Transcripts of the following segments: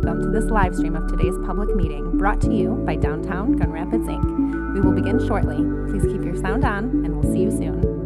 welcome to this live stream of today's public meeting brought to you by Downtown Gun Rapids, Inc. We will begin shortly. Please keep your sound on, and we'll see you soon.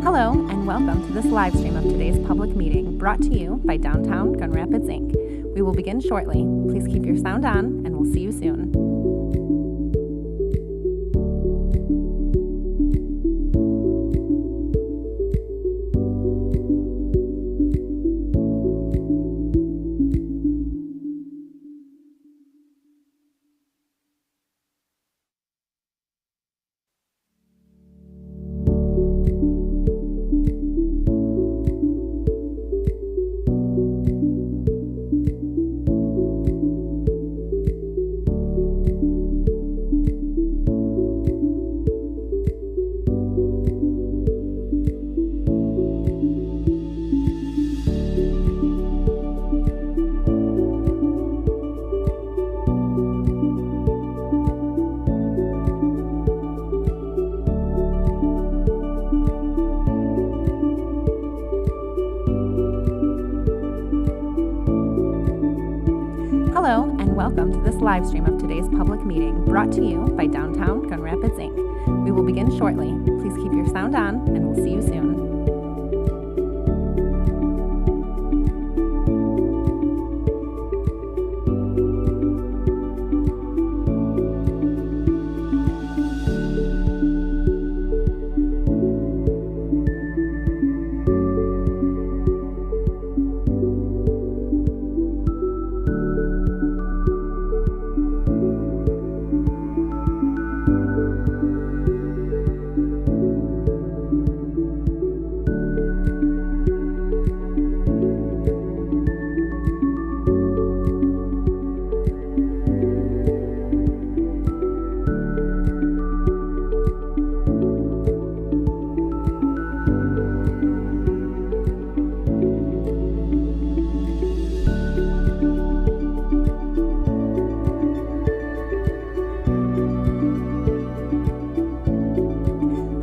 Hello, and welcome to this live stream of today's public meeting brought to you by Downtown Gun Rapids, Inc. We will begin shortly. Please keep your sound on, and we'll see you soon. Hello, and welcome to this live stream of today's public meeting brought to you by Downtown Gun Rapids, Inc. We will begin shortly. Please keep your sound on, and we'll see you soon.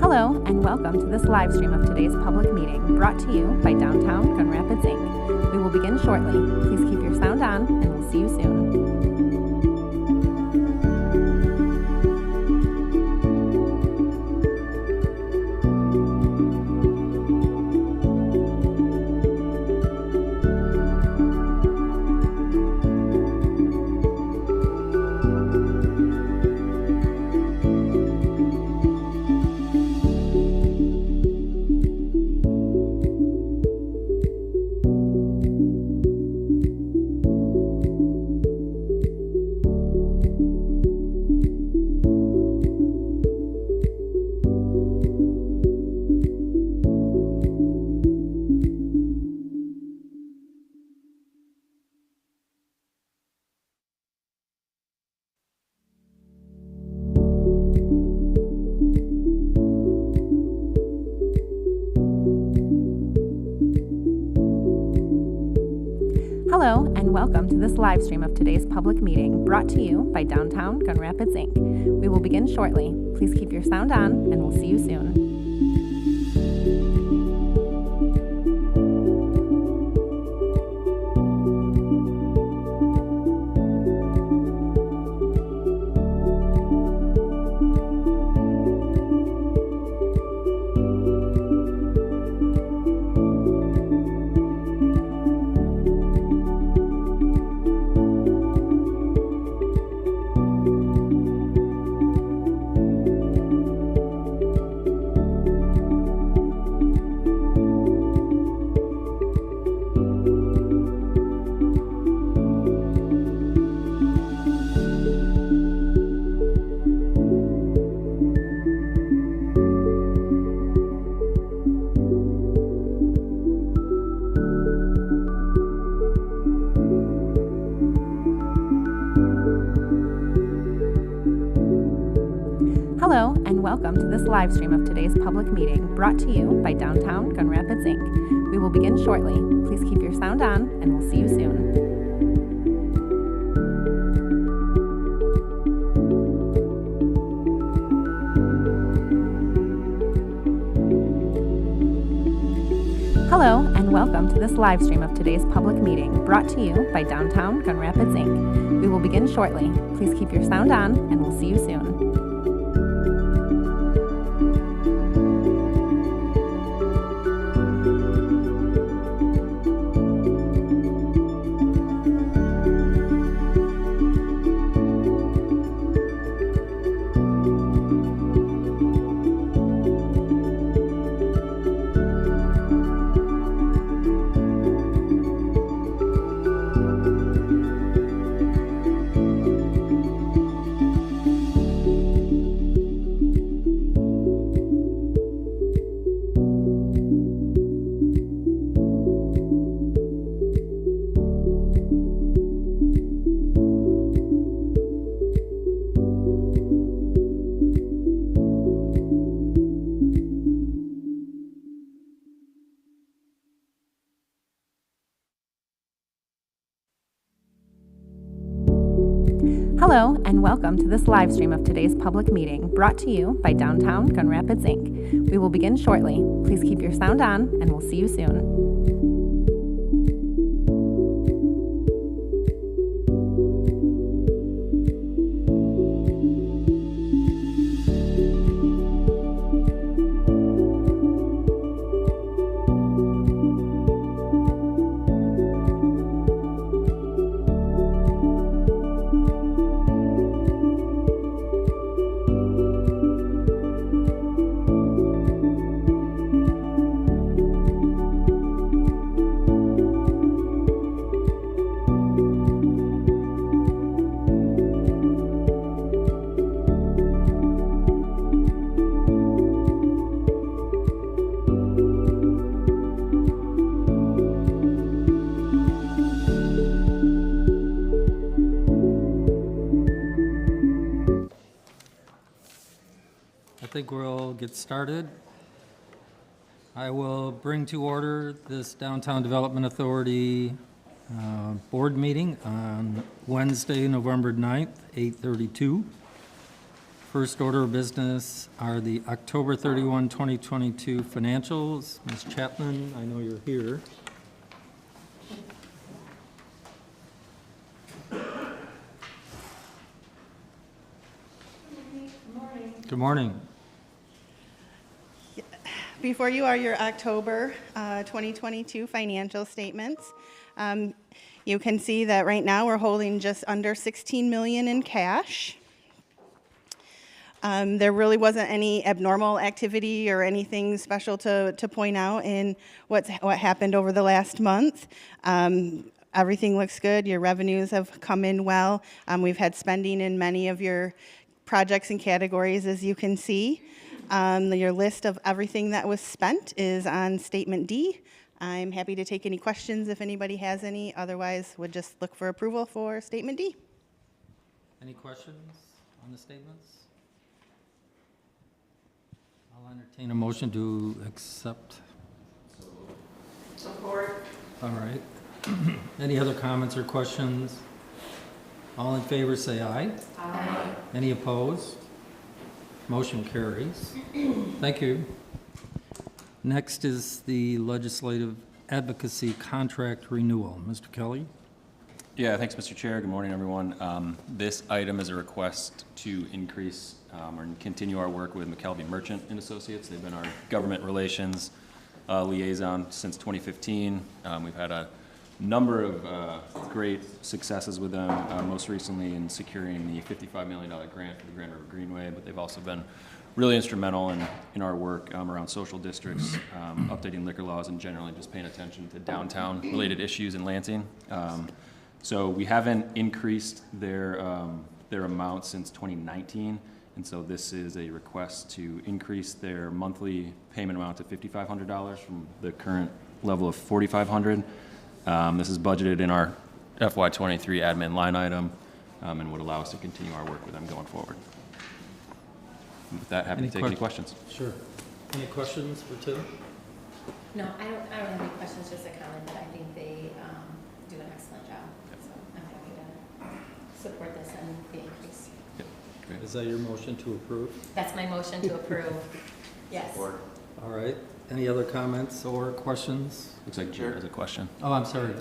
Hello, and welcome to this live stream of today's public meeting brought to you by Downtown Gun Rapids, Inc. We will begin shortly. Please keep your sound on, and we'll see you soon. Hello, and welcome to this live stream of today's public meeting brought to you by Downtown Gun Rapids, Inc. We will begin shortly. Please keep your sound on, and we'll see you soon. welcome to this live stream of today's public meeting brought to you by Downtown Gun Rapids, Inc. We will begin shortly. Please keep your sound on, and we'll see you soon. Hello, and welcome to this live stream of today's public meeting brought to you by Downtown Gun Rapids, Inc. We will begin shortly. Please keep your sound on, and we'll see you soon. Hello, and welcome to this live stream of today's public meeting brought to you by Downtown Gun Rapids, Inc. We will begin shortly. Please keep your sound on, and we'll see you soon. I think we'll get started. I will bring to order this Downtown Development Authority board meeting on Wednesday, November 9th, 8:32. First order of business are the October 31, 2022 financials. Ms. Chapman, I know you're here. Good morning. Before you are your October 2022 financial statements. You can see that right now we're holding just under $16 million in cash. There really wasn't any abnormal activity or anything special to point out in what happened over the last month. Everything looks good. Your revenues have come in well. We've had spending in many of your projects and categories, as you can see. Your list of everything that was spent is on Statement D. I'm happy to take any questions if anybody has any. Otherwise, would just look for approval for Statement D. Any questions on the statements? I'll entertain a motion to accept. Support. All right. Any other comments or questions? All in favor say aye. Aye. Any opposed? Motion carries. Thank you. Next is the Legislative Advocacy Contract Renewal. Mr. Kelly? Yeah, thanks, Mr. Chair. Good morning, everyone. This item is a request to increase or continue our work with McKelvey Merchant and Associates. They've been our government relations liaison since 2015. We've had a number of great successes with them, most recently in securing the $55 million grant for the Grand River Greenway, but they've also been really instrumental in our work around social districts, updating liquor laws, and generally just paying attention to downtown-related issues in Lansing. So we haven't increased their amount since 2019, and so this is a request to increase their monthly payment amount to $5,500 from the current level of $4,500. This is budgeted in our FY23 admin line item and would allow us to continue our work with them going forward. With that, happy to take any questions. Sure. Any questions for Tim? No, I don't have any questions, just a comment that I think they do an excellent job. So I'm happy to support this and the increase. Yep, great. Is that your motion to approve? That's my motion to approve. Yes. All right. Any other comments or questions? Looks like Jared has a question. Oh, I'm sorry.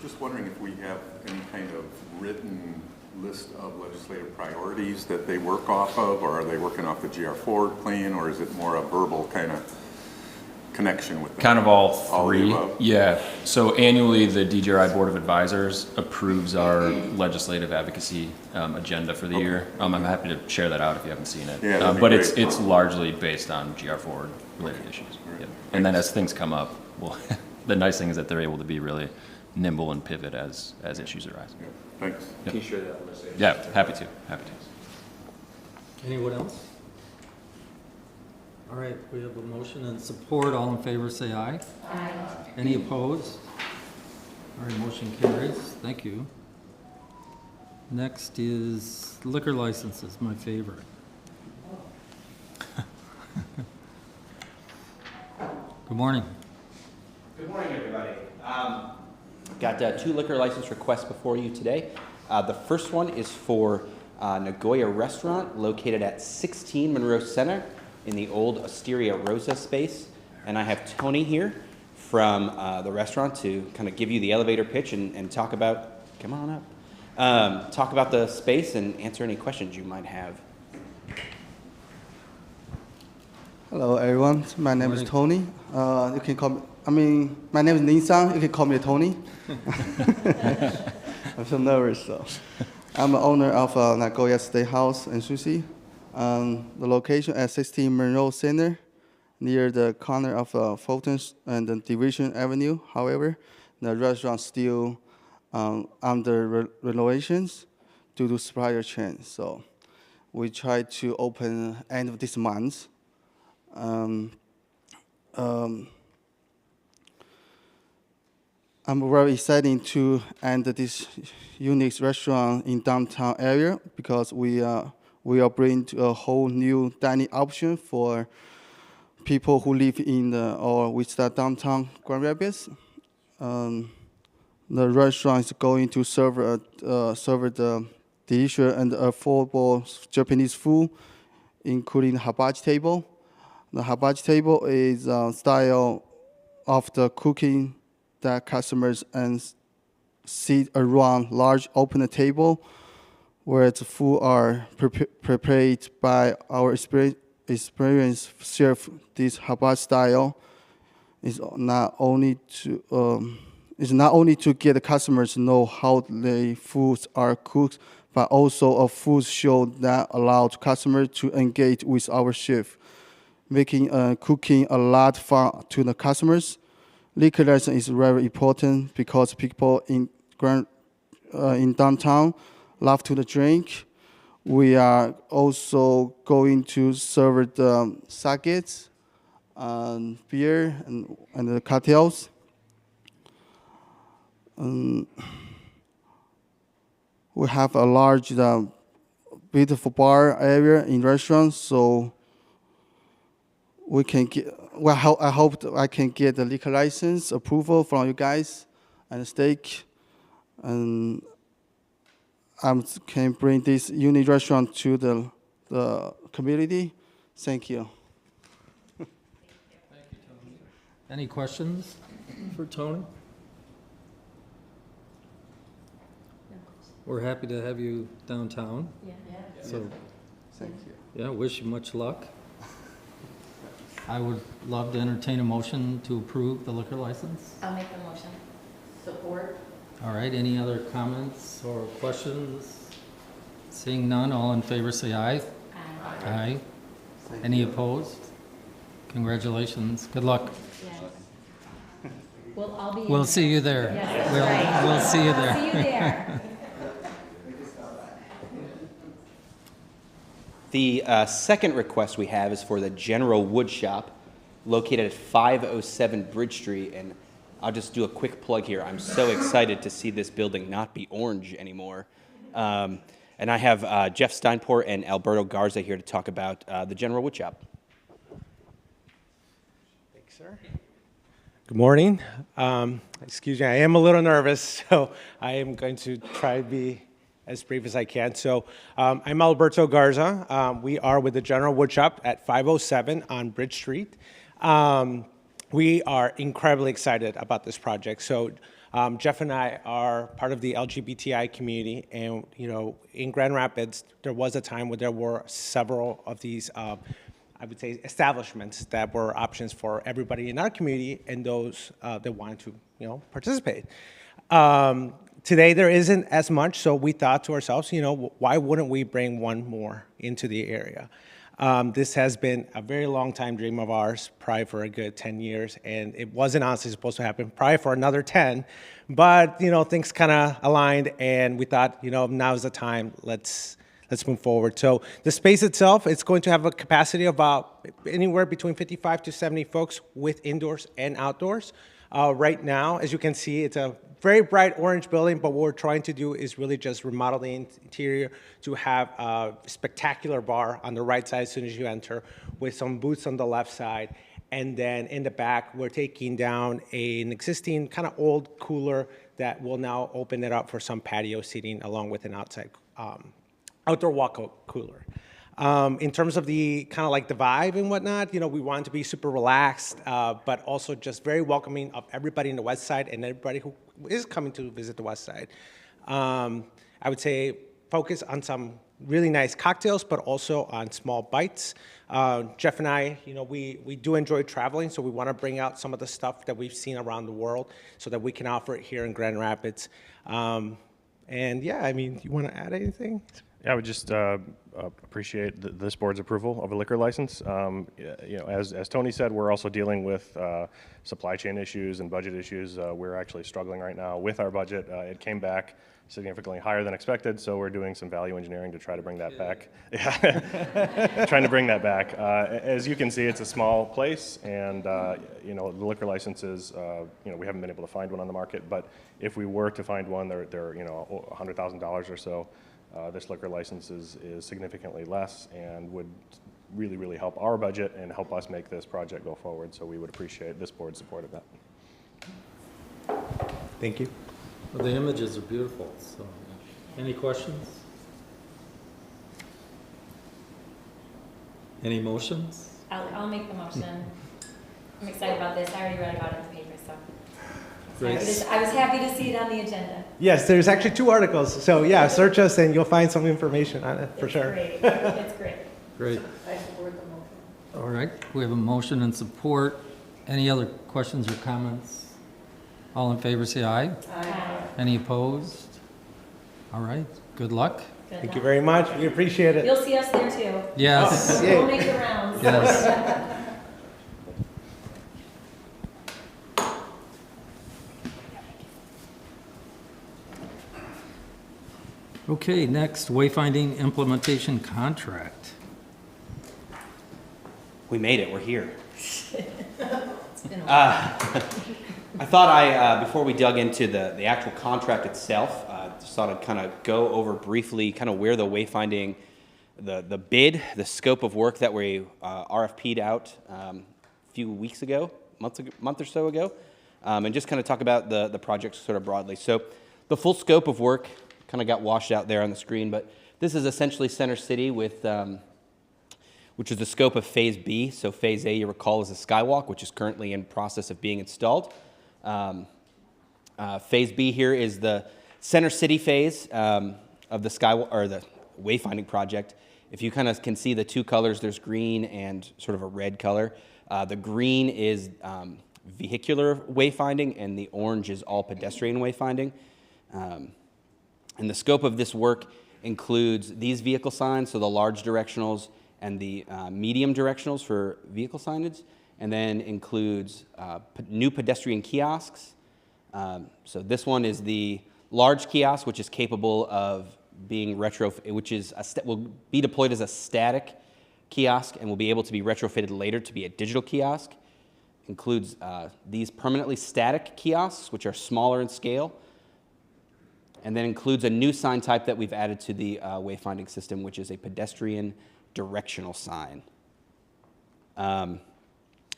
Just wondering if we have any kind of written list of legislative priorities that they work off of, or are they working off the GR Forward plan, or is it more a verbal kind of connection with them? Kind of all All the three. above. Yeah. So annually, the DGRI Board of Advisors approves our legislative advocacy agenda for the year. I'm happy to share that out if you haven't seen it. Yeah, that'd be But great. it's largely based on GR Forward related issues. Yep. And then as things come up, well, the nice thing is that they're able to be really nimble and pivot as issues arise. Yeah, thanks. Can you share that list? Yeah, happy to. Anyone else? All right, we have a motion and support. All in favor, say aye. Aye. Any opposed? All right, motion carries. Thank you. Next is liquor licenses, my favorite. Good morning. Good morning, everybody. Got 2 liquor license requests before you today. The first one is for Nagoya Restaurant located at 16 Monroe Center in the old Osteria Rosa space. And I have Tony here from the restaurant to kind of give you the elevator pitch and talk about, come on up, talk about the space and answer any questions you might have. Hello, everyone. My name is Tony. You can call me, my name is Nin-san. You can call me Tony. I'm so nervous, though. I'm the owner of Nagoya Steakhouse and Sushi. The location at 16 Monroe Center, near the corner of Fulton and Division Avenue. However, the restaurant still under renovations due to supplier change. So we try to open end of this month. I'm very excited to enter this unique restaurant in downtown area because we are bringing a whole new dining option for people who live in or visit the downtown Grand Rapids. The restaurant is going to serve the delicious and affordable Japanese food, including hibachi table. The hibachi table is style of the cooking that customers and sit around large open table where the food are prepared by our experienced chef. This hibachi style is not only to get the customers to know how the foods are cooked, but also a food show that allows customers to engage with our chef, making cooking a lot fun to the customers. Liquor license is very important because people in downtown love to drink. We are also going to serve the sakes, beer, and the cocktails. We have a large, beautiful bar area in restaurants, so we can get. Well, I hope I can get the liquor license approval from you guys and the steak, and I can bring this unique restaurant to the community. Thank you. Thank you, Tony. Any questions for Tony? We're happy to have you downtown. Yeah. So, Thank you. yeah, wish you much luck. I would love to entertain a motion to approve the liquor license. I'll make the motion. Support. All right, any other comments or questions? Seeing none, all in favor say aye. Aye. Aye. Any opposed? Congratulations, good luck. Yes. We'll all be in We'll there. see you there. Yes, that's right. We'll see you there. See you there. The second request we have is for the General Wood Shop located at 507 Bridge Street. And I'll just do a quick plug here. I'm so excited to see this building not be orange anymore. And I have Jeff Steinport and Alberto Garza here to talk about the general wood shop. Thanks, sir. Good morning. Excuse me, I am a little nervous, so I am going to try to be as brief as I can. So I'm Alberto Garza. We are with the General Wood Shop at 507 on Bridge Street. We are incredibly excited about this project. So Jeff and I are part of the LGBTI community, and in Grand Rapids, there was a time where there were several of these I would say establishments that were options for everybody in our community and those that wanted to, participate. Today there isn't as much, so we thought to ourselves, why wouldn't we bring one more into the area? This has been a very long time dream of ours, probably for a good 10 years, and it wasn't honestly supposed to happen probably for another 10, but things kind of aligned, and we thought, now's the time, let's move forward. So the space itself, it's going to have a capacity of about anywhere between 55 to 70 folks with indoors and outdoors. Right now, as you can see, it's a very bright orange building, but what we're trying to do is really just remodel the interior to have a spectacular bar on the right side as soon as you enter, with some booths on the left side. And then in the back, we're taking down an existing kind of old cooler that will now open it up for some patio seating along with an outside outdoor walk-out cooler. In terms of the kind of like the vibe and whatnot, we want to be super relaxed, but also just very welcoming of everybody in the West Side and everybody who is coming to visit the West Side. I would say focus on some really nice cocktails, but also on small bites. Jeff and I, we do enjoy traveling, so we want to bring out some of the stuff that we've seen around the world so that we can offer it here in Grand Rapids. And yeah, you want to add anything? Yeah, I would just appreciate this board's approval of a liquor license. As Tony said, we're also dealing with supply chain issues and budget issues. We're actually struggling right now with our budget. It came back significantly higher than expected, so we're doing some value engineering to try to bring that back. Yeah, trying to bring that back. As you can see, it's a small place, and the liquor licenses, we haven't been able to find one on the market, but if we were to find one, they're $100,000 or so. This liquor license is significantly less and would really, really help our budget and help us make this project go forward. So we would appreciate this board's support of that. Thank you. Well, the images are beautiful. So, any questions? Any motions? I'll make the motion. I'm excited about this. I already read about it in the paper, so. Great. I was happy to see it on the agenda. Yes, there's actually 2 articles. So yeah, search us and you'll find some information on it for sure. Great. It's great. Great. I support the motion. All right, we have a motion and support. Any other questions or comments? All in favor, say aye. Aye. Any opposed? All right, good luck. Thank you very much. We appreciate it. You'll see us there too. Yes. We'll make the rounds. Yes. Okay, next, wayfinding implementation contract. We made it. We're here. It's been a while. I thought before we dug into the actual contract itself, just thought I'd kind of go over briefly kind of where the wayfinding, the bid, the scope of work that we RFP'd out a few weeks ago, month or so ago, and just kind of talk about the project sort of broadly. So the full scope of work kind of got washed out there on the screen, but this is essentially Center City with, which is the scope of Phase B. So Phase A, you recall, is a skywalk, which is currently in process of being installed. Phase B here is the Center City phase of the the wayfinding project. If you kind of can see the 2 colors, there's green and sort of a red color. The green is vehicular wayfinding, and the orange is all pedestrian wayfinding. And the scope of this work includes these vehicle signs, so the large directionals and the medium directionals for vehicle signage, and then includes new pedestrian kiosks. So this one is the large kiosk, which is capable of being will be deployed as a static kiosk and will be able to be retrofitted later to be a digital kiosk. Includes these permanently static kiosks, which are smaller in scale. and then includes a new sign type that we've added to the wayfinding system, which is a pedestrian directional sign.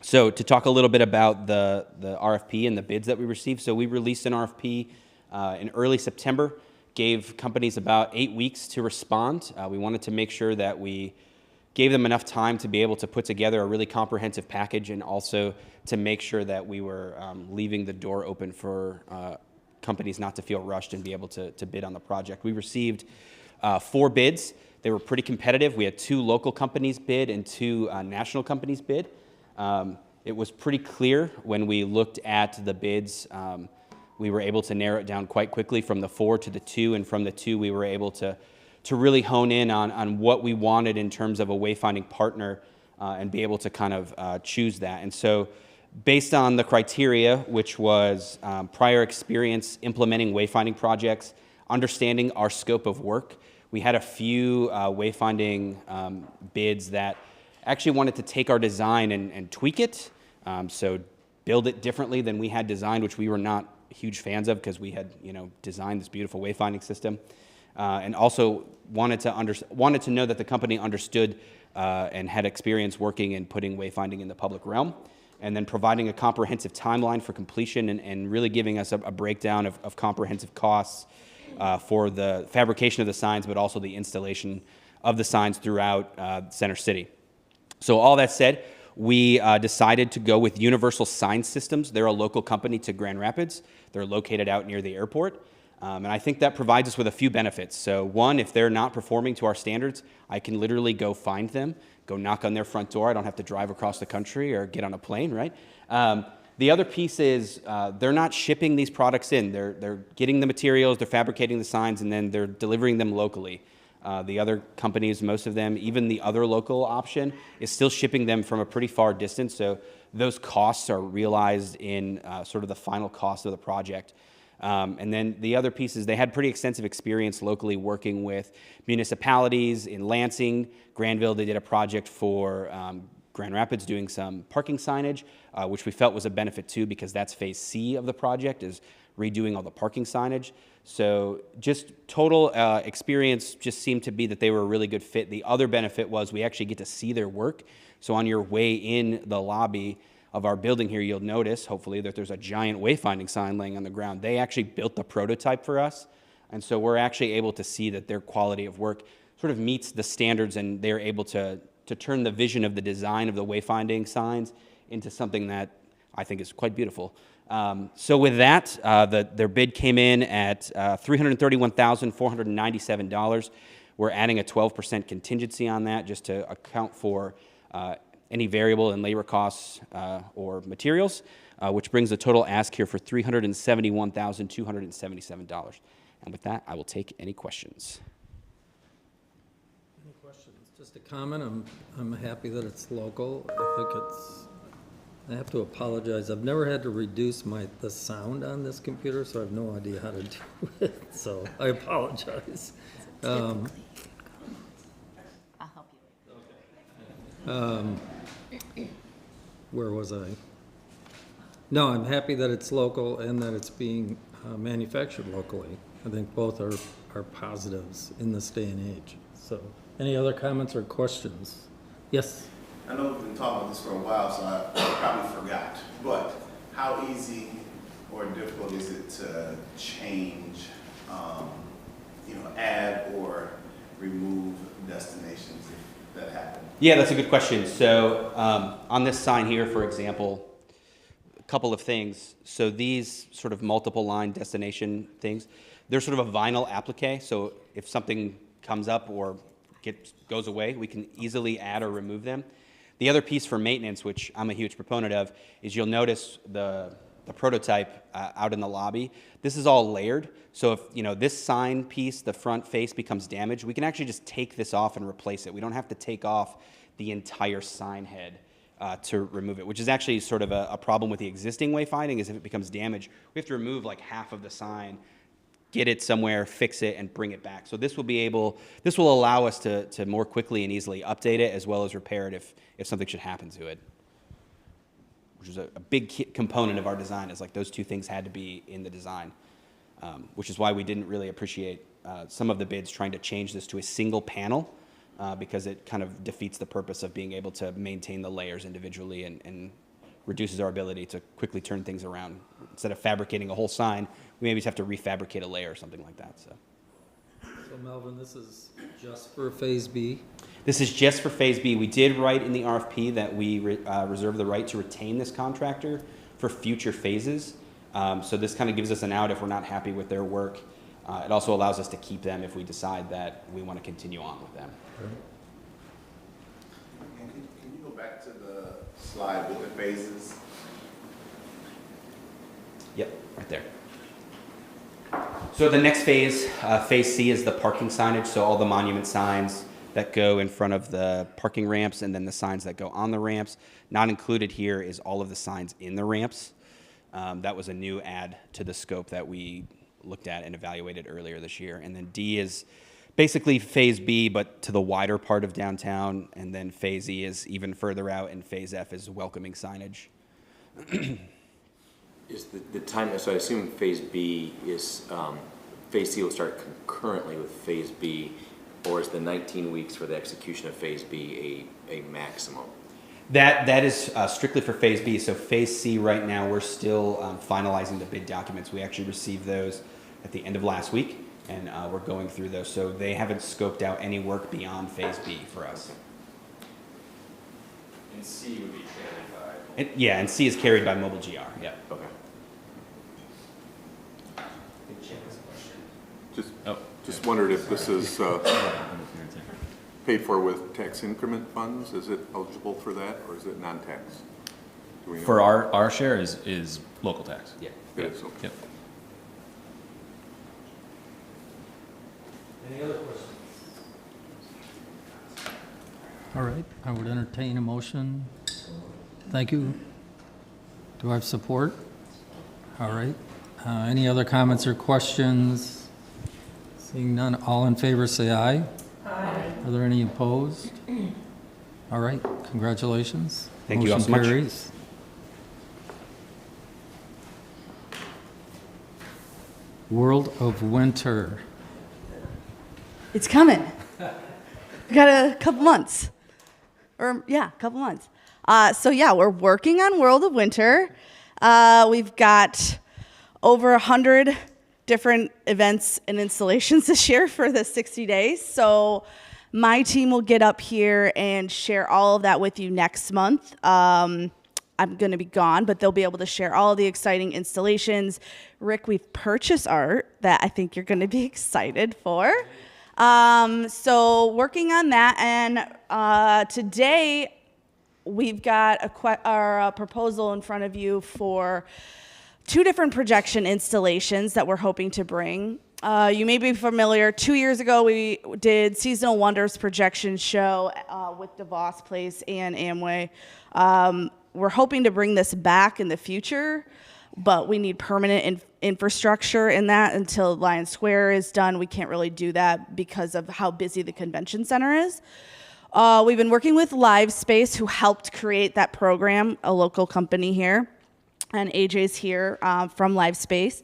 So to talk a little bit about the RFP and the bids that we received. So we released an RFP in early September, gave companies about 8 weeks to respond. We wanted to make sure that we gave them enough time to be able to put together a really comprehensive package, and also to make sure that we were leaving the door open for companies not to feel rushed and be able to bid on the project. We received 4 bids. They were pretty competitive. We had 2 local companies bid and 2 national companies bid. It was pretty clear when we looked at the bids. We were able to narrow it down quite quickly from the 4 to the 2, and from the 2 we were able to really hone in on what we wanted in terms of a wayfinding partner, and be able to kind of choose that. And so based on the criteria, which was prior experience implementing wayfinding projects, understanding our scope of work, we had a few wayfinding bids that actually wanted to take our design and tweak it, so build it differently than we had designed, which we were not huge fans of because we had designed this beautiful wayfinding system, and also wanted to know that the company understood and had experience working and putting wayfinding in the public realm, and then providing a comprehensive timeline for completion, and really giving us a breakdown of comprehensive costs for the fabrication of the signs, but also the installation of the signs throughout Center City. So all that said, we decided to go with Universal Sign Systems. They're a local company to Grand Rapids. They're located out near the airport. And I think that provides us with a few benefits. So one, if they're not performing to our standards, I can literally go find them, go knock on their front door. I don't have to drive across the country or get on a plane, right? The other piece is they're not shipping these products in. They're getting the materials, they're fabricating the signs, and then they're delivering them locally. The other companies, most of them, even the other local option, is still shipping them from a pretty far distance. So those costs are realized in sort of the final cost of the project. And then the other piece is they had pretty extensive experience locally working with municipalities in Lansing, Granville. They did a project for Grand Rapids doing some parking signage, which we felt was a benefit too, because that's phase C of the project, is redoing all the parking signage. So just total experience just seemed to be that they were a really good fit. The other benefit was we actually get to see their work. So on your way in the lobby of our building here, you'll notice, hopefully, that there's a giant wayfinding sign laying on the ground. They actually built the prototype for us, and so we're actually able to see that their quality of work sort of meets the standards, and they're able to turn the vision of the design of the wayfinding signs into something that I think is quite beautiful. So with that, their bid came in at $331,497. We're adding a 12% contingency on that just to account for any variable in labor costs or materials, which brings the total ask here for $371,277. And with that, I will take any questions. Any questions? Just a comment. I'm happy that it's local. I have to apologize. I've never had to reduce the sound on this computer, so I have no idea how to do it. So I apologize. I'll help you. Where was I? No, I'm happy that it's local and that it's being manufactured locally. I think both are positives in this day and age. So, any other comments or questions? Yes? I know we've been talking about this for a while, so I probably forgot. But how easy or difficult is it to change, add or remove destinations if that happens? Yeah, that's a good question. So on this sign here, for example, a couple of things. So these sort of multiple line destination things, they're sort of a vinyl applique. So if something comes up or goes away, we can easily add or remove them. The other piece for maintenance, which I'm a huge proponent of, is you'll notice the prototype out in the lobby. This is all layered. So if this sign piece, the front face, becomes damaged, we can actually just take this off and replace it. We don't have to take off the entire sign head to remove it, which is actually sort of a problem with the existing wayfinding. Is if it becomes damaged, we have to remove like half of the sign, get it somewhere, fix it, and bring it back. So this will allow us to more quickly and easily update it as well as repair it if something should happen to it, which is a big component of our design, is like those two things had to be in the design. which is why we didn't really appreciate some of the bids trying to change this to a single panel, because it kind of defeats the purpose of being able to maintain the layers individually and reduces our ability to quickly turn things around. Instead of fabricating a whole sign, we maybe just have to refabricate a layer or something like that. So Melvin, this is just for Phase B? this is just for Phase B. We did write in the RFP that we reserve the right to retain this contractor for future phases. So this kind of gives us an out if we're not happy with their work. It also allows us to keep them if we decide that we want to continue on with them. And can you go back to the slide with the phases? Yep, right there. So the next phase, Phase C, is the parking signage. So all the monument signs that go in front of the parking ramps and then the signs that go on the ramps. Not included here is all of the signs in the ramps. That was a new add to the scope that we looked at and evaluated earlier this year. And then D is basically Phase B, but to the wider part of downtown. And then Phase E is even further out, and Phase F is welcoming signage. Is the time, so I assume Phase B is, Phase C will start concurrently with Phase B, or is the 19 weeks for the execution of Phase B a maximum? That is strictly for Phase B. So Phase C right now, we're still finalizing the bid documents. We actually received those at the end of last week, and we're going through those. So they haven't scoped out any work beyond Phase B for us. And C would be carried by. And C is carried by Mobile GR. Yeah. Okay. Just wondered if this is paid for with tax increment funds? Is it eligible for that, or is it non-tax? Do we know? For our share is local tax. Yeah. It is, okay. Yep. Any other questions? All right, I would entertain a motion. Thank you. Do I have support? All right. Any other comments or questions? Seeing none, all in favor say aye. Aye. Are there any opposed? All right, congratulations. Thank you all so much. Motion carries. World of Winter. It's coming. We got a couple months. A couple months. We're working on World of Winter. We've got over 100 different events and installations this year for the 60 days. So my team will get up here and share all of that with you next month. I'm going to be gone, but they'll be able to share all the exciting installations. Rick, we've purchased art that I think you're going to be excited for. So working on that, and today we've got a proposal in front of you for 2 different projection installations that we're hoping to bring. You may be familiar, 2 years ago we did Seasonal Wonders projection show with DeVos Place and Amway. We're hoping to bring this back in the future, but we need permanent infrastructure in that until Lion Square is done. We can't really do that because of how busy the convention center is. We've been working with Live Space, who helped create that program, a local company here, and AJ's here from Live Space.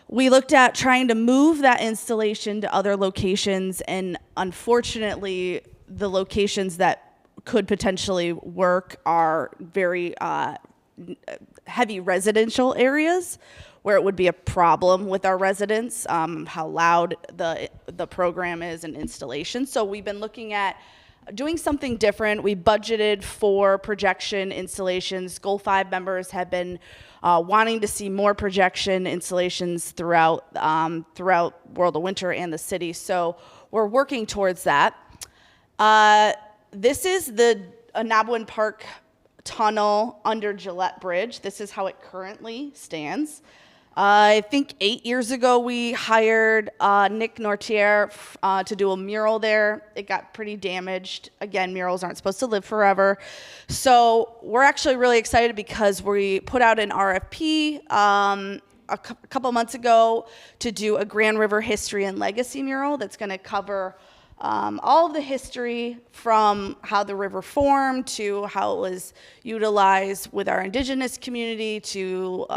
We looked at trying to move that installation to other locations, and unfortunately, the locations that could potentially work are very heavy residential areas where it would be a problem with our residents, how loud the program is and installation. So we've been looking at doing something different. We budgeted for projection installations. Goal 5 members have been wanting to see more projection installations throughout World of Winter and the city. So we're working towards that. This is the Anabwin Park tunnel under Gillette Bridge. This is how it currently stands. I think 8 years ago we hired Nick Nortier to do a mural there. It got pretty damaged. Again, murals aren't supposed to live forever. So we're actually really excited because we put out an RFP a couple months ago to do a Grand River History and Legacy mural that's going to cover all of the history from how the river formed to how it was utilized with our indigenous community to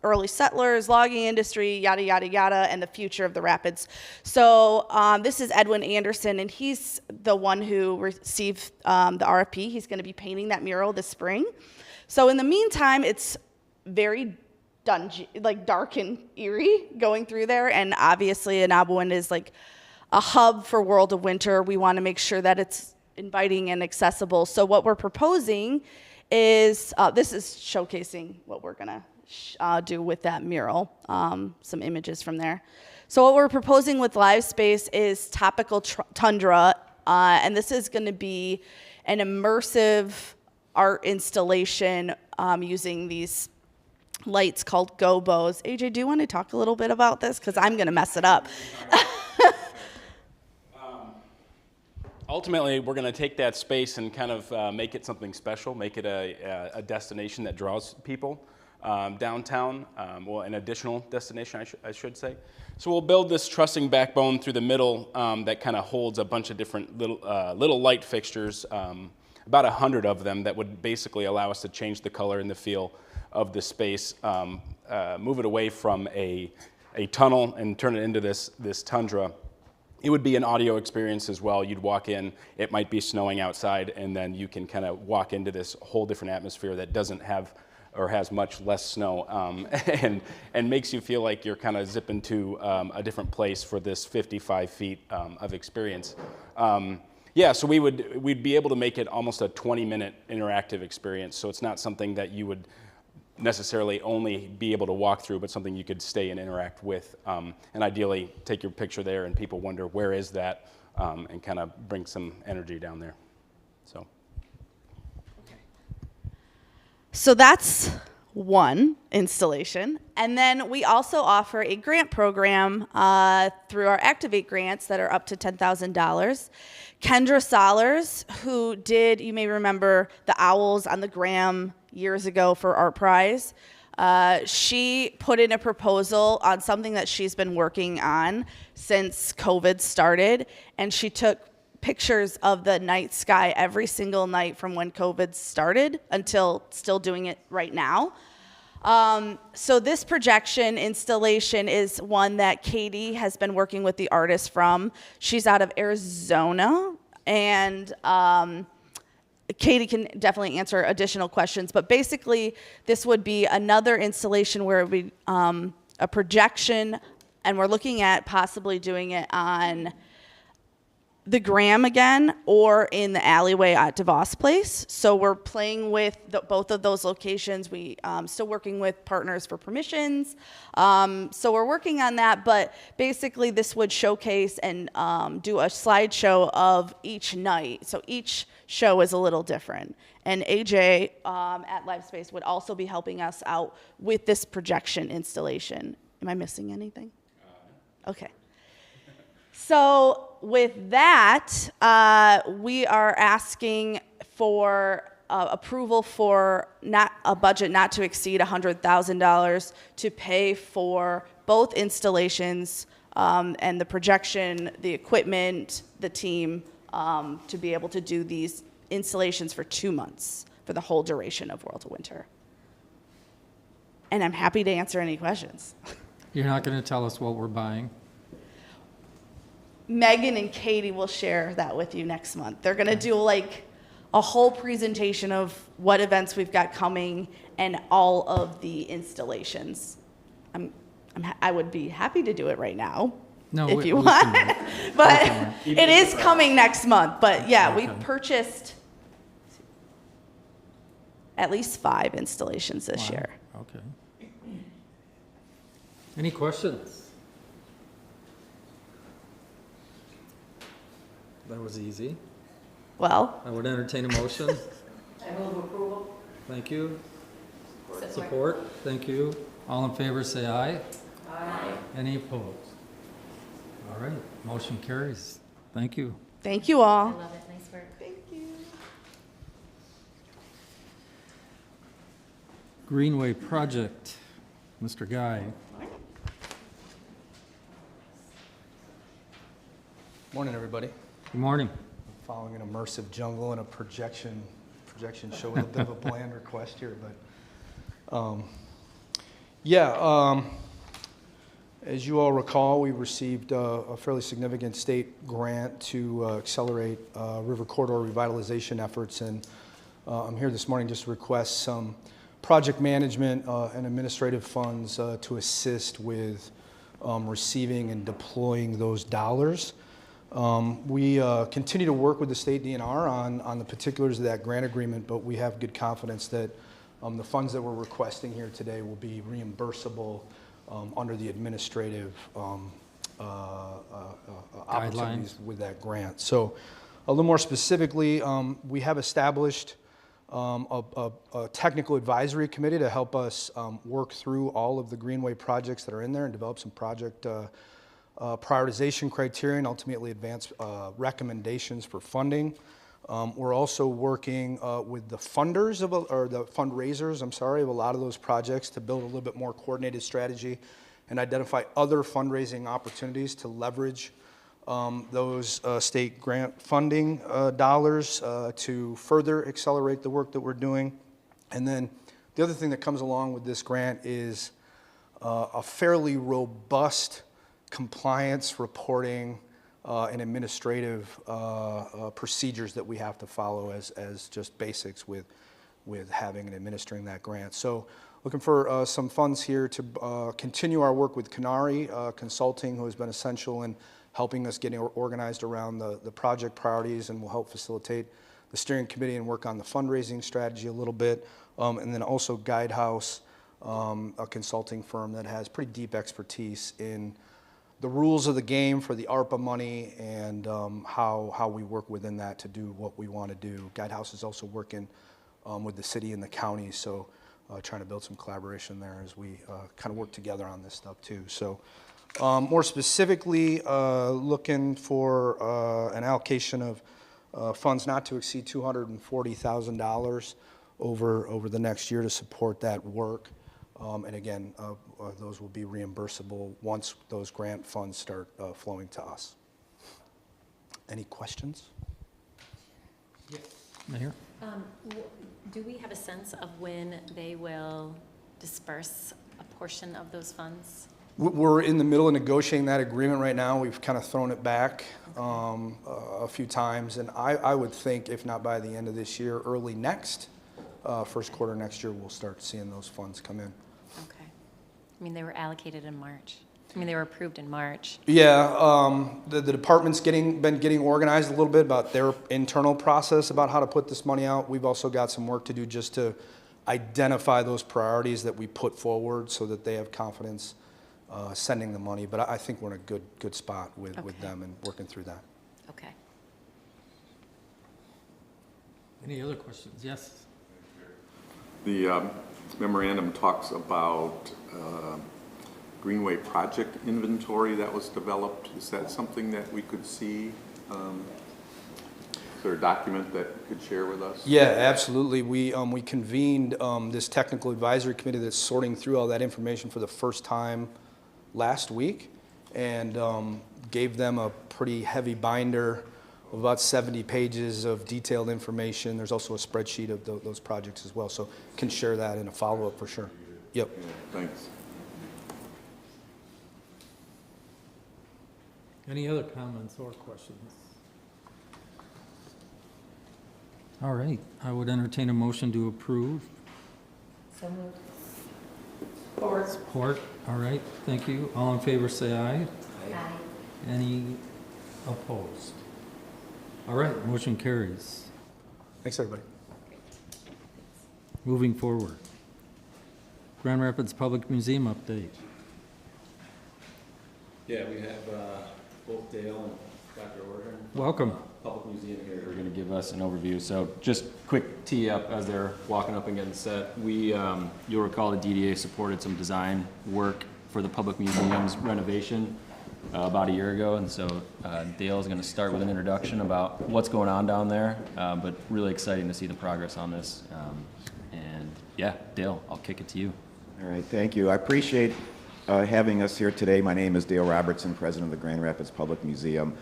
early settlers, logging industry, yada, yada, yada, and the future of the rapids. So this is Edwin Anderson, and he's the one who received the RFP. He's going to be painting that mural this spring. So in the meantime, it's very dark and eerie going through there, and obviously Annaboin is like a hub for World of Winter. We want to make sure that it's inviting and accessible. So what we're proposing is, this is showcasing what we're gonna do with that mural, some images from there. So what we're proposing with LiveSpace is Topical Tundra, and this is gonna be an immersive art installation using these lights called gobos. AJ, do you want to talk a little bit about this? Because I'm gonna mess it up. Ultimately, we're going to take that space and kind of make it something special, make it a destination that draws people downtown, well, an additional destination, I should say. So we'll build this trussing backbone through the middle that kind of holds a bunch of different little light fixtures, about 100 of them that would basically allow us to change the color and the feel of the space, move it away from a tunnel and turn it into this tundra. It would be an audio experience as well. You'd walk in, it might be snowing outside, and then you can kind of walk into this whole different atmosphere that doesn't have or has much less snow, and makes you feel like you're kind of zipping to a different place for this 55 feet of experience. Yeah, so we'd be able to make it almost a 20-minute interactive experience, so it's not something that you would necessarily only be able to walk through, but something you could stay and interact with, and ideally take your picture there and people wonder where is that, and kind of bring some energy down there. So that's one installation. And then we also offer a grant program through our Activate grants that are up to $10,000. Kendra Solers, who did, you may remember, the owls on the Gram years ago for Art Prize. She put in a proposal on something that she's been working on since COVID started, and she took pictures of the night sky every single night from when COVID started until still doing it right now. So this projection installation is one that Katie has been working with the artist from. She's out of Arizona, and Katie can definitely answer additional questions, but basically this would be another installation where it would be a projection, and we're looking at possibly doing it on the Gram again or in the alleyway at DeVos Place. So we're playing with both of those locations. We still working with partners for permissions. So we're working on that, but basically this would showcase and do a slideshow of each night. So each show is a little different. And AJ at LiveSpace would also be helping us out with this projection installation. Am I missing anything? Okay. So with that, we are asking for approval for not a budget not to exceed $100,000 to pay for both installations and the projection, the equipment, the team, to be able to do these installations for 2 months for the whole duration of World of Winter. And I'm happy to answer any questions. You're not going to tell us what we're buying? Megan and Katie will share that with you next month. They're going to do like a whole presentation of what events we've got coming and all of the installations. I would be happy to do it right now if you want, but it is coming next month. But yeah, we purchased at least 5 installations this year. Okay. Any questions? That was easy. Well, I would entertain a motion. I move approval. Thank you. Support. Thank you. All in favor say aye. Aye. Any opposed? All right, motion carries. Thank you. Thank you all. I love it. Nice work. Thank you. Greenway project, Mr. Guy. Morning, everybody. Good morning. Following an immersive jungle and a projection show with a bit of a bland request here, but as you all recall, we received a fairly significant state grant to accelerate river corridor revitalization efforts, and I'm here this morning just to request some project management and administrative funds to assist with receiving and deploying those dollars. We continue to work with the state DNR on the particulars of that grant agreement, but we have good confidence that the funds that we're requesting here today will be reimbursable under the administrative opportunities with that grant. So a little more specifically, we have established a technical advisory committee to help us work through all of the Greenway projects that are in there and develop some project prioritization criteria and ultimately advance recommendations for funding. We're also working with the funders or the fundraisers, of a lot of those projects to build a little bit more coordinated strategy and identify other fundraising opportunities to leverage those state grant funding dollars to further accelerate the work that we're doing. And then the other thing that comes along with this grant is a fairly robust compliance reporting and administrative procedures that we have to follow as just basics with having and administering that grant. So looking for some funds here to continue our work with Canary Consulting, who has been essential in helping us get organized around the project priorities and will help facilitate the steering committee and work on the fundraising strategy a little bit. And then also Guidehouse, a consulting firm that has pretty deep expertise in the rules of the game for the ARPA money and how we work within that to do what we want to do. Guidehouse is also working with the city and the county, so trying to build some collaboration there as we kind of work together on this stuff too. So more specifically, looking for an allocation of funds not to exceed $240,000 over the next year to support that work. And again, those will be reimbursable once those grant funds start flowing to us. Any questions? Yes. Mayor? Do we have a sense of when they will disperse a portion of those funds? We're in the middle of negotiating that agreement right now. We've kind of thrown it back a few times, and I would think if not by the end of this year, early next, first quarter next year, we'll start seeing those funds come in. Okay. I mean, they were allocated in March. I mean, they were approved in March. Yeah, the department's been getting organized a little bit about their internal process about how to put this money out. We've also got some work to do just to identify those priorities that we put forward so that they have confidence sending the money. But I think we're in a good spot with them and working through that. Okay. Any other questions? Yes. The memorandum talks about Greenway project inventory that was developed. Is that something that we could see? Is there a document that you could share with us? Yeah, absolutely. We convened this technical advisory committee that's sorting through all that information for the first time last week and gave them a pretty heavy binder of about 70 pages of detailed information. There's also a spreadsheet of those projects as well, so can share that in a follow-up for sure. Yep. Yeah, thanks. Any other comments or questions? All right, I would entertain a motion to approve. So moved. Support. All right, thank you. All in favor say aye. Aye. Any opposed? All right, motion carries. Thanks, everybody. Moving forward. Grand Rapids Public Museum update. Yeah, we have both Dale and Dr. Organ. Welcome. Public Museum here who are going to give us an overview. So just quick tee up as they're walking up and getting set. You'll recall the DDA supported some design work for the Public Museum's renovation about a year ago. And so Dale is going to start with an introduction about what's going on down there, but really exciting to see the progress on this. And yeah, Dale, I'll kick it to you. All right, thank you. I appreciate having us here today. My name is Dale Robertson, president of the Grand Rapids Public Museum.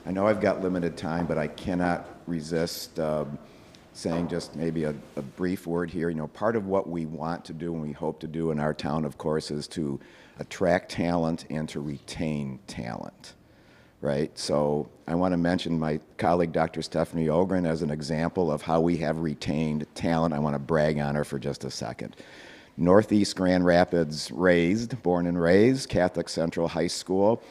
I know I've got limited time, but I cannot resist saying just maybe a brief word here. You know, part of what we want to do and we hope to do in our town, of course, is to attract talent and to retain talent, right? So I want to mention my colleague, Dr. Stephanie Ogren, as an example of how we have retained talent. I want to brag on her for just a second. Northeast Grand Rapids born and raised, Catholic Central High School,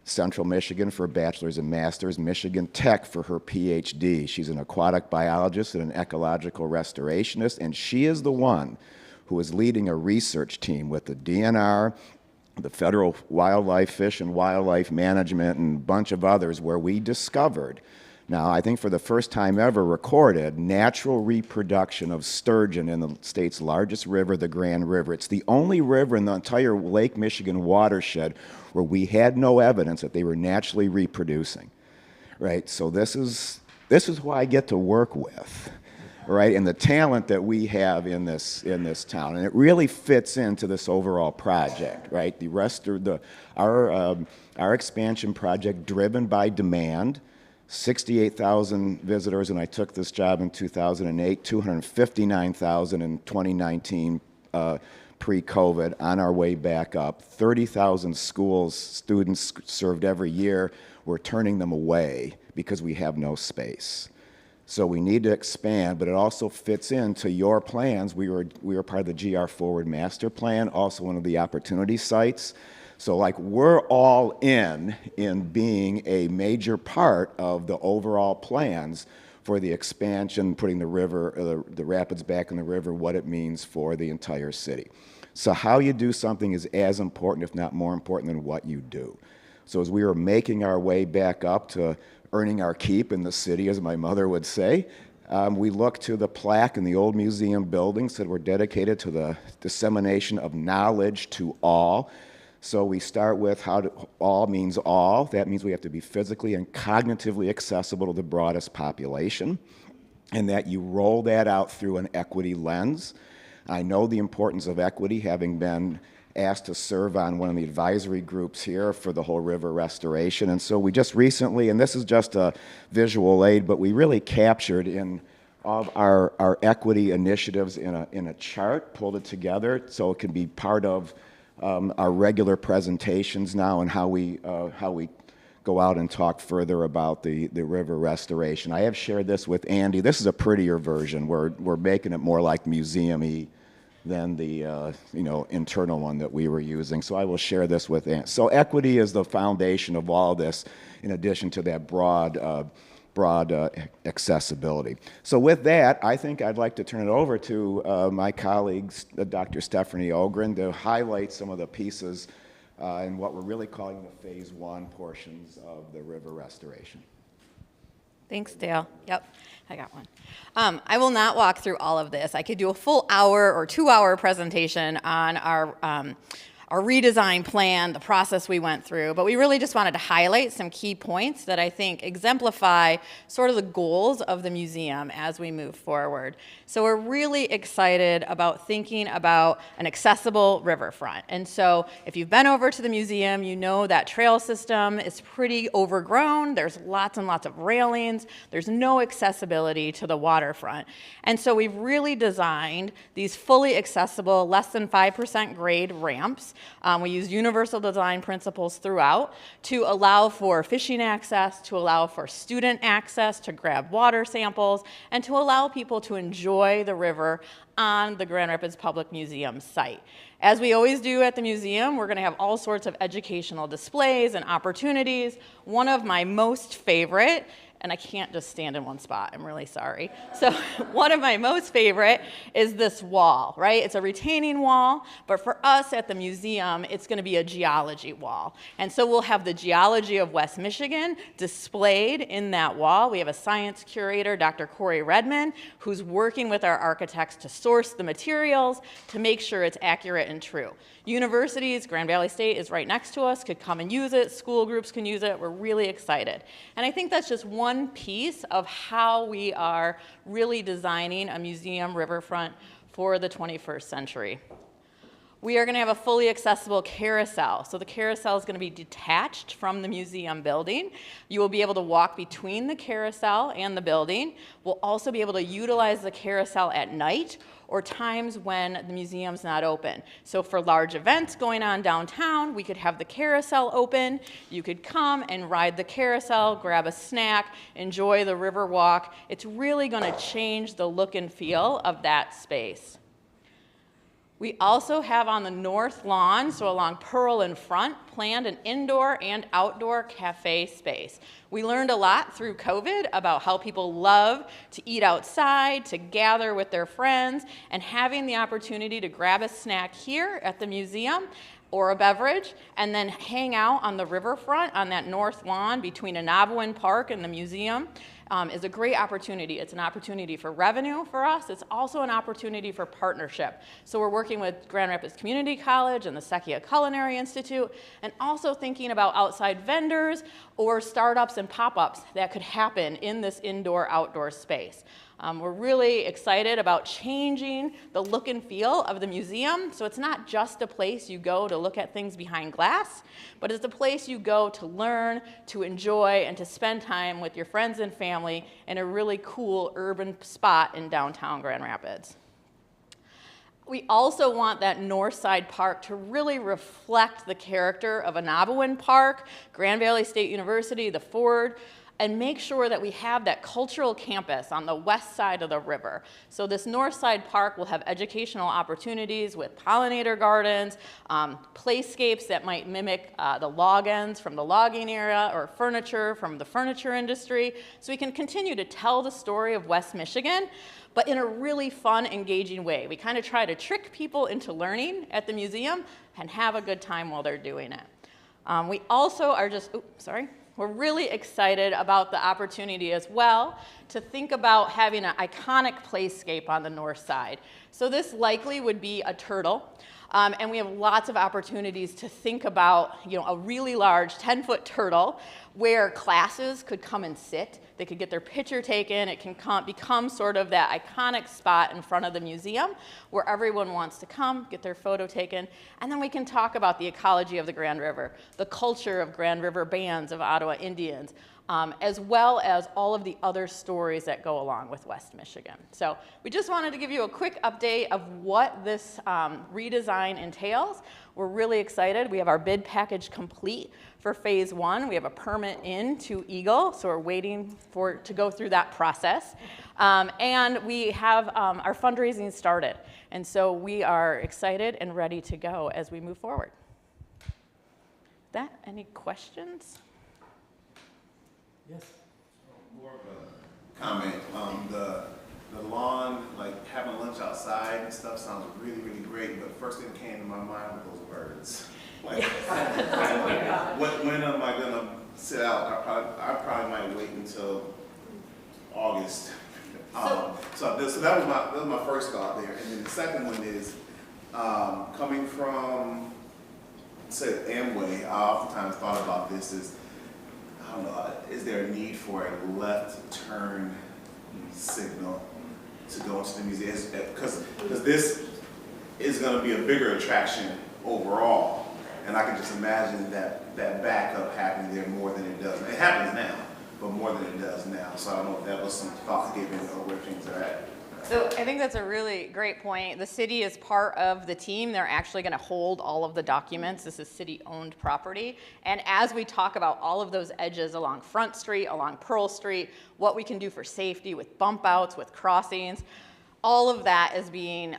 Central Michigan for a bachelor's and master's, Michigan Tech for her PhD. She's an aquatic biologist and an ecological restorationist, and she is the one who is leading a research team with the DNR, the Federal Wildlife, Fish and Wildlife Management, and a bunch of others, where we discovered, now I think for the first time ever recorded, natural reproduction of sturgeon in the state's largest river, the Grand River. It's the only river in the entire Lake Michigan watershed where we had no evidence that they were naturally reproducing, right? So this is who I get to work with, right? And the talent that we have in this town, and it really fits into this overall project, right? The rest of our expansion project, driven by demand. 68,000 visitors, and I took this job in 2008, 259,000 in 2019 pre-COVID, on our way back up. 30,000 students served every year. We're turning them away because we have no space. So we need to expand, but it also fits into your plans. We were part of the GR Forward Master Plan, also one of the opportunity sites. So like we're all in being a major part of the overall plans for the expansion, putting the river, the rapids back in the river, what it means for the entire city. So how you do something is as important, if not more important, than what you do. So as we were making our way back up to earning our keep in the city, as my mother would say, we looked to the plaque in the old museum buildings that were dedicated to the dissemination of knowledge to all. So we start with all means all. That means we have to be physically and cognitively accessible to the broadest population, and that you roll that out through an equity lens. I know the importance of equity, having been asked to serve on one of the advisory groups here for the whole river restoration. And so we just recently, and this is just a visual aid, but we really captured in of our equity initiatives in a chart, pulled it together so it can be part of our regular presentations now, and how we go out and talk further about the river restoration. I have shared this with Andy. This is a prettier version. We're making it more like museum-y than the internal one that we were using. So I will share this with Andy. So equity is the foundation of all this, in addition to that broad accessibility. So with that, I think I'd like to turn it over to my colleagues, Dr. Stephanie Ogren, to highlight some of the pieces in what we're really calling the phase 1 portions of the river restoration. Thanks, Dale. Yep, I got one. I will not walk through all of this. I could do a full hour or 2-hour presentation on our redesign plan, the process we went through, but we really just wanted to highlight some key points that I think exemplify sort of the goals of the museum as we move forward. So we're really excited about thinking about an accessible riverfront. And so if you've been over to the museum, you know that trail system is pretty overgrown. There's lots and lots of railings. There's no accessibility to the waterfront. And so we've really designed these fully accessible, less than 5% grade ramps. We use universal design principles throughout to allow for fishing access, to allow for student access, to grab water samples, and to allow people to enjoy the river on the Grand Rapids Public Museum site. As we always do at the museum, we're going to have all sorts of educational displays and opportunities. One of my most favorite, and I can't just stand in one spot, I'm really sorry. So one of my most favorite is this wall, right? It's a retaining wall, but for us at the museum, it's going to be a geology wall. And so we'll have the geology of West Michigan displayed in that wall. We have a science curator, Dr. Corey Redman, who's working with our architects to source the materials to make sure it's accurate and true. Universities, Grand Valley State is right next to us, could come and use it. School groups can use it. We're really excited. And I think that's just one piece of how we are really designing a museum riverfront for the 21st century. We are going to have a fully accessible carousel. So the carousel is going to be detached from the museum building. You will be able to walk between the carousel and the building. We'll also be able to utilize the carousel at night or times when the museum's not open. So for large events going on downtown, we could have the carousel open. You could come and ride the carousel, grab a snack, enjoy the river walk. It's really going to change the look and feel of that space. We also have on the north lawn, so along Pearl and Front, planned an indoor and outdoor cafe space. We learned a lot through COVID about how people love to eat outside, to gather with their friends, and having the opportunity to grab a snack here at the museum or a beverage, and then hang out on the riverfront on that north lawn between Annaboin Park and the museum is a great opportunity. It's an opportunity for revenue for us. It's also an opportunity for partnership. So we're working with Grand Rapids Community College and the Sequia Culinary Institute, and also thinking about outside vendors or startups and pop-ups that could happen in this indoor-outdoor space. We're really excited about changing the look and feel of the museum. So it's not just a place you go to look at things behind glass, but it's a place you go to learn, to enjoy, and to spend time with your friends and family in a really cool urban spot in downtown Grand Rapids. We also want that North Side Park to really reflect the character of Annaboin Park, Grand Valley State University, the Ford, and make sure that we have that cultural campus on the west side of the river. So this North Side Park will have educational opportunities with pollinator gardens, playscapes that might mimic the log ends from the logging era, or furniture from the furniture industry. So we can continue to tell the story of West Michigan, but in a really fun, engaging way. We kind of try to trick people into learning at the museum and have a good time while they're doing it. We also are we're really excited about the opportunity as well to think about having an iconic playscape on the north side. So this likely would be a turtle. And we have lots of opportunities to think about, a really large 10-foot turtle where classes could come and sit. They could get their picture taken. It can become sort of that iconic spot in front of the museum where everyone wants to come, get their photo taken, and then we can talk about the ecology of the Grand River, the culture of Grand River bands of Ottawa Indians, as well as all of the other stories that go along with West Michigan. So we just wanted to give you a quick update of what this redesign entails. We're really excited. We have our bid package complete for phase 1. We have a permit in to Eagle, so we're waiting to go through that process. And we have our fundraising started. And so we are excited and ready to go as we move forward. Any questions? Yes. More of a comment. The lawn, like having lunch outside and stuff sounds really, really great, but the first thing that came to my mind were those birds. Like, when am I gonna sit out? I probably might wait until August. So that was my first thought there. And then the second one is, coming from, say, Amway, I oftentimes thought about this as, I don't know, is there a need for a left turn signal to go into the museum? Because this is going to be a bigger attraction overall, and I can just imagine that backup happening there more than it does. It happens now, but more than it does now. So I don't know if that was some thought given or where things are at. So I think that's a really great point. The city is part of the team. They're actually going to hold all of the documents. This is city-owned property. And as we talk about all of those edges along Front Street, along Pearl Street, what we can do for safety with bump outs, with crossings, all of that is being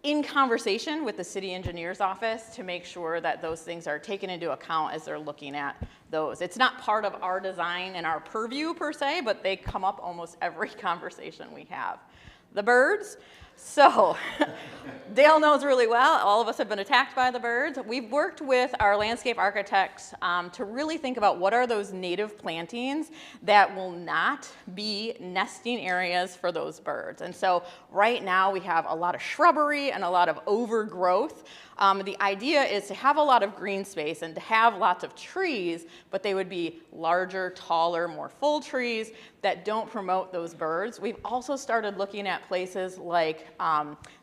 in conversation with the city engineer's office to make sure that those things are taken into account as they're looking at those. It's not part of our design and our purview per se, but they come up almost every conversation we have. The birds. So Dale knows really well, all of us have been attacked by the birds. We've worked with our landscape architects to really think about what are those native plantings that will not be nesting areas for those birds. And so right now we have a lot of shrubbery and a lot of overgrowth. The idea is to have a lot of green space and to have lots of trees, but they would be larger, taller, more full trees that don't promote those birds. We've also started looking at places like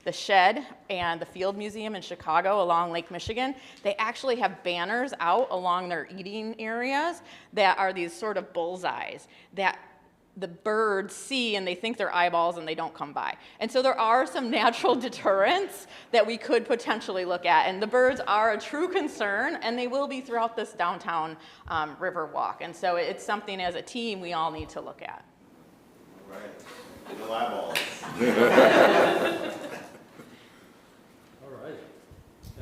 the Shed and the Field Museum in Chicago along Lake Michigan, they actually have banners out along their eating areas that are these sort of bullseyes that the birds see and they think they're eyeballs and they don't come by. And so there are some natural deterrents that we could potentially look at. And the birds are a true concern, and they will be throughout this downtown river walk. And so it's something as a team we all need to look at. Right. No eyeballs. All right.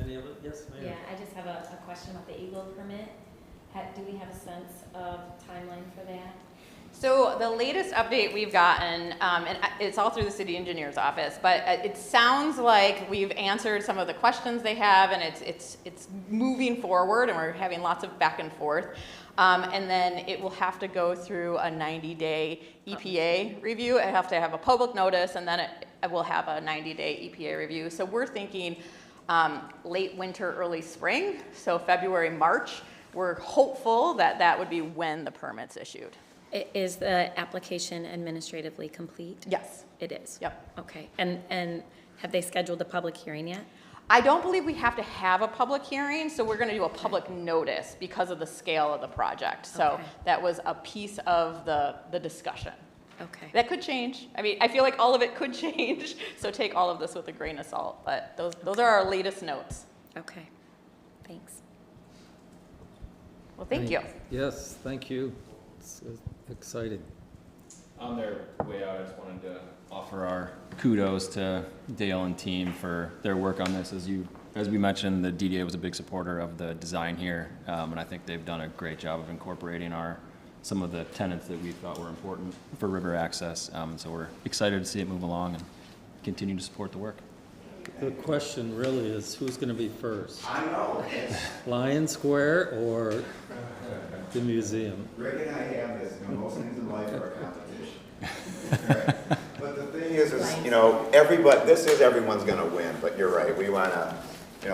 Any other? Yes, ma'am. Yeah, I just have a question about the Eagle permit. Do we have a sense of timeline for that? So the latest update we've gotten, and it's all through the city engineer's office, but it sounds like we've answered some of the questions they have, and it's moving forward, and we're having lots of back and forth. And then it will have to go through a 90-day EPA review. It have to have a public notice, and then it will have a 90-day EPA review. So we're thinking late winter, early spring, so February, March. We're hopeful that that would be when the permit's issued. Is the application administratively complete? Yes. It is? Yep. Okay. And have they scheduled a public hearing yet? I don't believe we have to have a public hearing, so we're going to do a public notice because of the scale of the project. So Okay. that was a piece of the discussion. Okay. That could change. I mean, I feel like all of it could change, so take all of this with a grain of salt. But those are our latest notes. Okay. Thanks. Well, thank you. Yes, thank you. It's exciting. On their way out, I just wanted to offer our kudos to Dale and team for their work on this. As we mentioned, the DDA was a big supporter of the design here, and I think they've done a great job of incorporating some of the tenets that we thought were important for river access. So we're excited to see it move along and continue to support the work. The question really is, who's going to be first? I know. Lion Square or the museum? Rick and I have this, most things in life are a competition. Right. But the thing is, this is everyone's going to win, but you're right. We want to,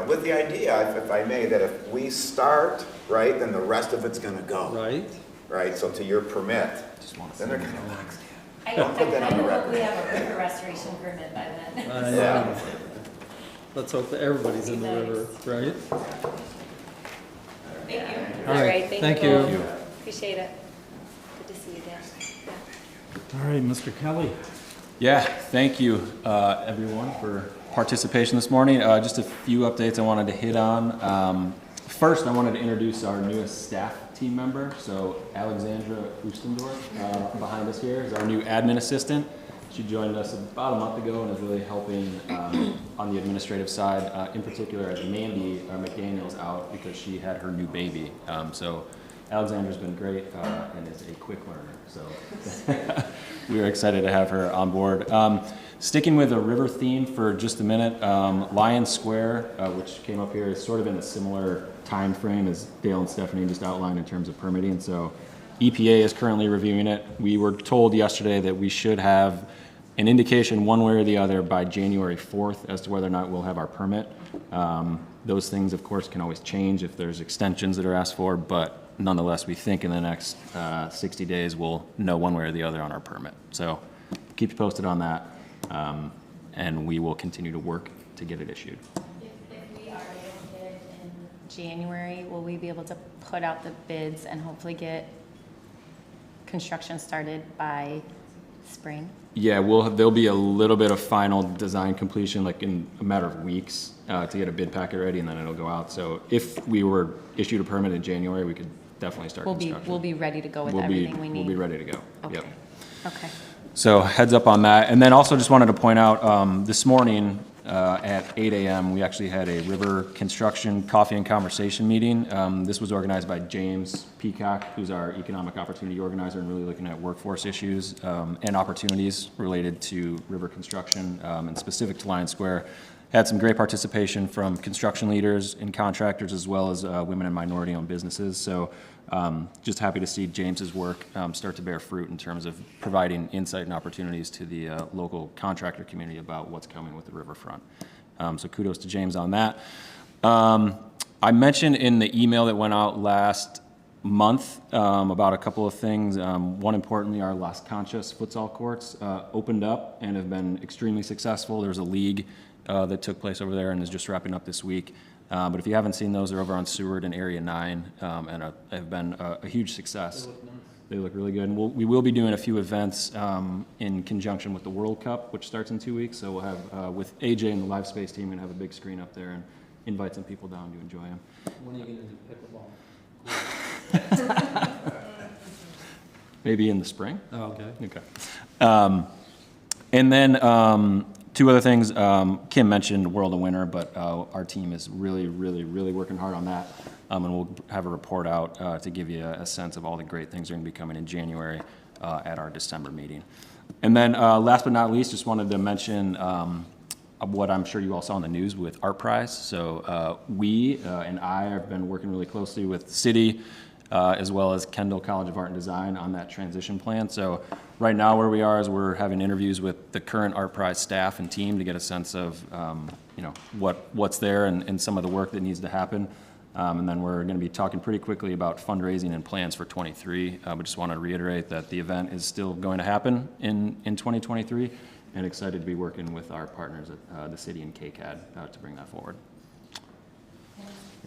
with the idea, if I may, that if we start, right, then the rest of it's going to go. Right. Right, so to your permit, then they're kind of boxed in. I Don't put that on the hope record. we have a river restoration permit by then. Yeah. Let's hope that everybody's in the river, right? Thank you. All right, thank you. both. Appreciate it. Good to see you, Dan. Yeah. All right, Mr. Kelly. Yeah, thank you, everyone, for participation this morning. Just a few updates I wanted to hit on. First, I wanted to introduce our newest staff team member. So Alexandra Ustendorf, behind us here, is our new admin assistant. She joined us about a month ago and is really helping on the administrative side, in particular as Mandy McDaniel's out because she had her new baby. So Alexandra's been great and is a quick learner. So we are excited to have her on board. Sticking with a river theme for just a minute, Lion Square, which came up here, is sort of in a similar time frame as Dale and Stephanie just outlined in terms of permitting. So EPA is currently reviewing it. We were told yesterday that we should have an indication one way or the other by January 4th as to whether or not we'll have our permit. Those things, of course, can always change if there's extensions that are asked for, but nonetheless, we think in the next 60 days we'll know one way or the other on our permit. So keep you posted on that, and we will continue to work to get it issued. If we are able to get it in January, will we be able to put out the bids and hopefully get construction started by spring? Yeah, there'll be a little bit of final design completion, like in a matter of weeks, to get a bid packet ready, and then it'll go out. So if we were issued a permit in January, we could definitely start construction. We'll be ready to go with everything we need. We'll be ready to go. Okay. Yep. Okay. So heads up on that. And then also just wanted to point out, this morning at 8 a.m., we actually had a river construction coffee and conversation meeting. This was organized by James Peacock, who's our economic opportunity organizer and really looking at workforce issues and opportunities related to river construction and specific to Lion Square. Had some great participation from construction leaders and contractors as well as women and minority-owned businesses. So just happy to see James's work start to bear fruit in terms of providing insight and opportunities to the local contractor community about what's coming with the riverfront. So kudos to James on that. I mentioned in the email that went out last month about a couple of things. One importantly, our Las Conchas futsal courts opened up and have been extremely successful. There's a league that took place over there and is just wrapping up this week. But if you haven't seen those, they're over on Seward in Area 9, and have been a huge success. They look really good. And we will be doing a few events in conjunction with the World Cup, which starts in 2 weeks. So we'll have, with AJ and the Live Space team, we're going to have a big screen up there and invite some people down to enjoy them. When are you going to do pickleball? Maybe in the spring. Oh, okay. Okay. And then two other things. Kim mentioned World of Winter, but our team is really working hard on that. And we'll have a report out to give you a sense of all the great things that are going to be coming in January at our December meeting. And then last but not least, just wanted to mention what I'm sure you all saw in the news with Art Prize. So we and I have been working really closely with the city as well as Kendall College of Art and Design on that transition plan. So right now where we are is we're having interviews with the current Art Prize staff and team to get a sense of you know, what's there and some of the work that needs to happen. And then we're going to be talking pretty quickly about fundraising and plans for 23. But just want to reiterate that the event is still going to happen in 2023, and excited to be working with our partners at the city and KCAD to bring that forward.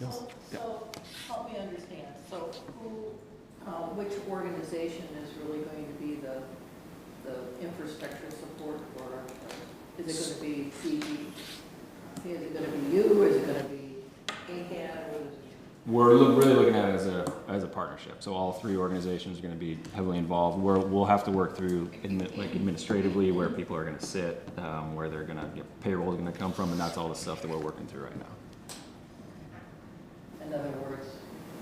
Yes. So help me understand. So which organization is really going to be the infrastructure support for? Is it going to be CG? Is it going to be you? Is it going to be KCAD? We're really looking at it as a partnership. So all three organizations are going to be heavily involved. We'll have to work through administratively where people are going to sit, where they're going to payroll is going to come from, and that's all the stuff that we're working through right now. In other words,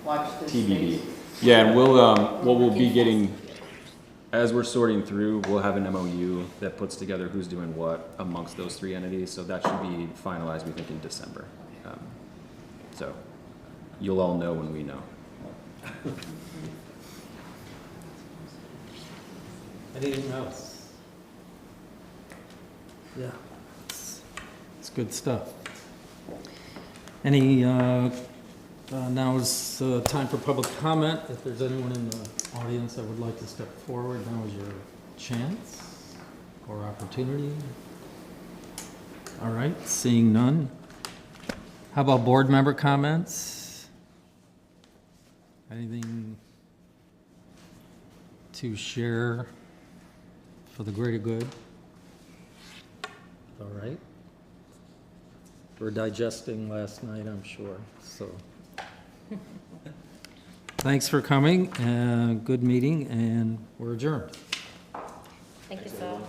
watch this TBD. space. Yeah, and we'll be getting, as we're sorting through, we'll have an MOU that puts together who's doing what amongst those three entities. So that should be finalized, we think, in December. So you'll all know when we know. Anything else? Yeah, it's good stuff. Any, now is time for public comment. If there's anyone in the audience that would like to step forward, now is your chance or opportunity. All right, seeing none. How about board member comments? Anything to share for the greater good? All right. We're digesting last night, I'm sure, so. Thanks for coming, good meeting, and we're adjourned. Thank you, Phil.